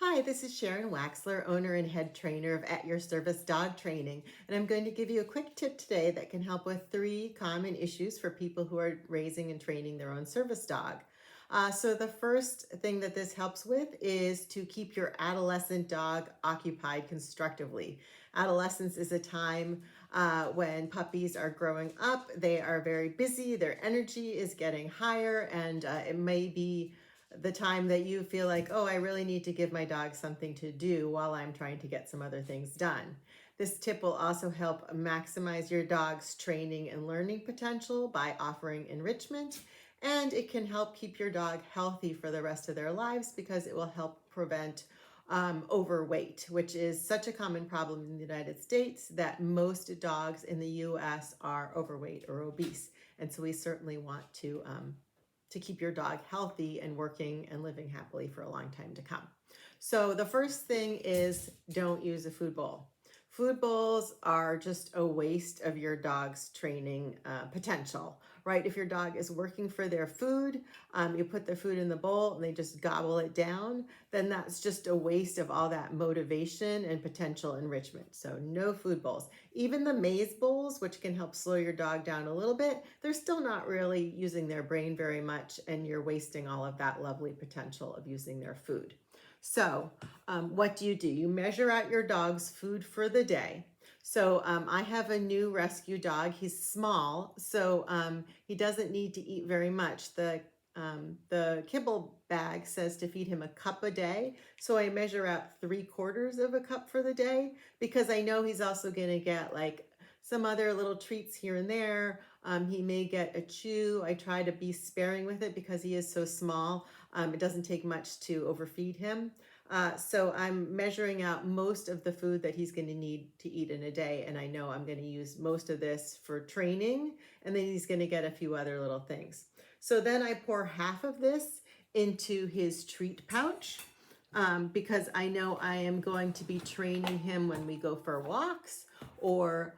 Hi, this is Sharon Waxler, owner and head trainer of At Your Service Dog Training, and I'm going to give you a quick tip today that can help with 3 common issues for people who are raising and training their own service dog. So the first thing that this helps with is to keep your adolescent dog occupied constructively. Adolescence is a time when puppies are growing up. They are very busy, their energy is getting higher, and it may be the time that you feel like, oh, I really need to give my dog something to do while I'm trying to get some other things done. This tip will also help maximize your dog's training and learning potential by offering enrichment, and it can help keep your dog healthy for the rest of their lives because it will help prevent overweight, which is such a common problem in the United States that most dogs in the US are overweight or obese. And so we certainly want to keep your dog healthy and working and living happily for a long time to come. So the first thing is don't use a food bowl. Food bowls are just a waste of your dog's training potential, right? If your dog is working for their food, you put their food in the bowl and they just gobble it down, then that's just a waste of all that motivation and potential enrichment. So no food bowls. Even the maze bowls, which can help slow your dog down a little bit, they're still not really using their brain very much, and you're wasting all of that lovely potential of using their food. So what do? You measure out your dog's food for the day. So I have a new rescue dog. He's small, so he doesn't need to eat very much. The kibble bag says to feed him a cup a day. So I measure out 3/4 of a cup for the day because I know he's also going to get like some other little treats here and there. He may get a chew. I try to be sparing with it because he is so small. It doesn't take much to overfeed him. So I'm measuring out most of the food that he's going to need to eat in a day. And I know I'm going to use most of this for training, and then he's going to get a few other little things. So then I pour half of this into his treat pouch because I know I am going to be training him when we go for walks or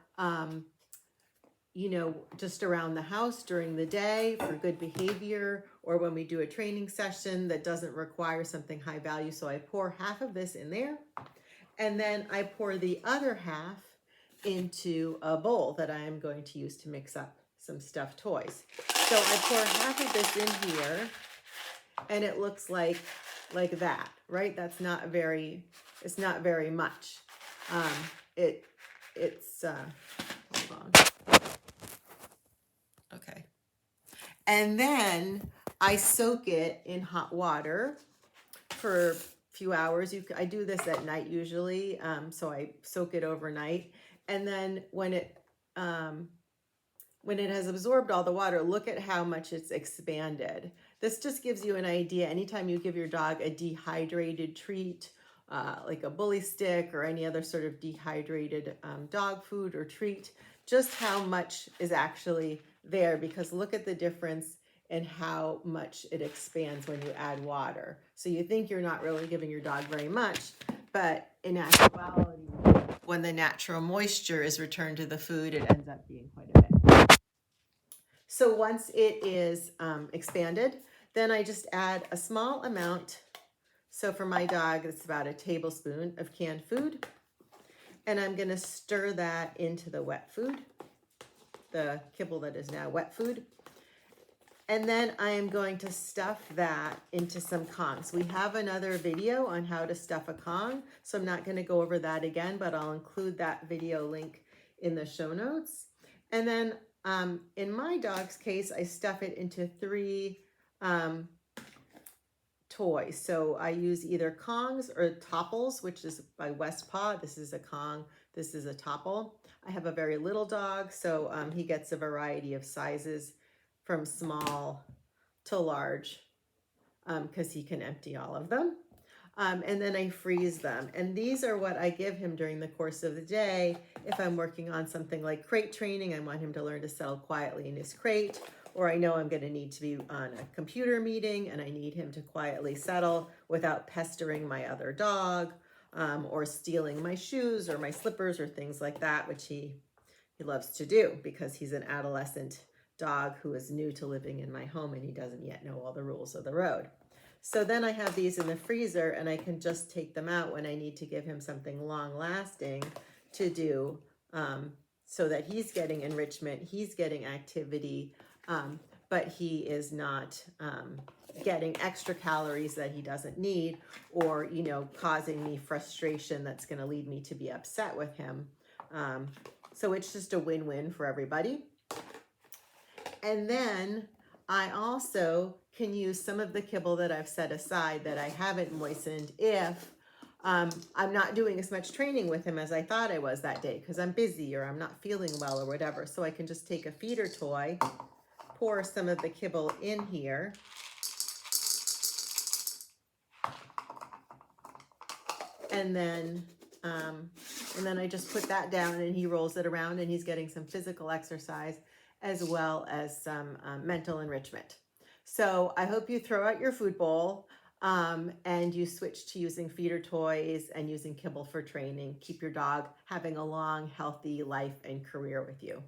just around the house during the day for good behavior, or when we do a training session that doesn't require something high value. So I pour half of this in there, and then I pour the other half into a bowl that I am going to use to mix up some stuffed toys. So I pour half of this in here, and it looks like that, right? It's not very much. It's hold on. Okay. And then I soak it in hot water for a few hours. I do this at night usually, so I soak it overnight. And then when it has absorbed all the water, look at how much it's expanded. This just gives you an idea. Anytime you give your dog a dehydrated treat, like a bully stick or any other sort of dehydrated dog food or treat, just how much is actually there, because look at the difference in how much it expands when you add water. So you think you're not really giving your dog very much, but in actuality, when the natural moisture is returned to the food, it ends up being quite a bit. So once it is expanded, then I just add a small amount. So for my dog, it's about a tablespoon of canned food. And I'm going to stir that into the wet food, the kibble that is now wet food. And then I am going to stuff that into some Kongs. We have another video on how to stuff a Kong, so I'm not going to go over that again, but I'll include that video link in the show notes. And then in my dog's case, I stuff it into 3 toys. So I use either Kongs or Topples, which is by Westpaw. This is a Kong. This is a Topple. I have a very little dog, so he gets a variety of sizes from small to large because he can empty all of them. And then I freeze them. And these are what I give him during the course of the day. If I'm working on something like crate training, I want him to learn to settle quietly in his crate, or I know I'm going to need to be on a computer meeting and I need him to quietly settle without pestering my other dog or stealing my shoes or my slippers or things like that, which he loves to do because he's an adolescent dog who is new to living in my home and he doesn't yet know all the rules of the road. So then I have these in the freezer and I can just take them out when I need to give him something long lasting to do, so that he's getting enrichment, he's getting activity, but he is not getting extra calories that he doesn't need, or, you know, causing me frustration that's going to lead me to be upset with him. So it's just a win-win for everybody. And then I also can use some of the kibble that I've set aside that I haven't moistened if I'm not doing as much training with him as I thought I was that day because I'm busy or I'm not feeling well or whatever. So I can just take a feeder toy, pour some of the kibble in here, and then I just put that down and he rolls it around and he's getting some physical exercise as well as some mental enrichment. So I hope you throw out your food bowl and you switch to using feeder toys and using kibble for training. Keep your dog having a long, healthy life and career with you.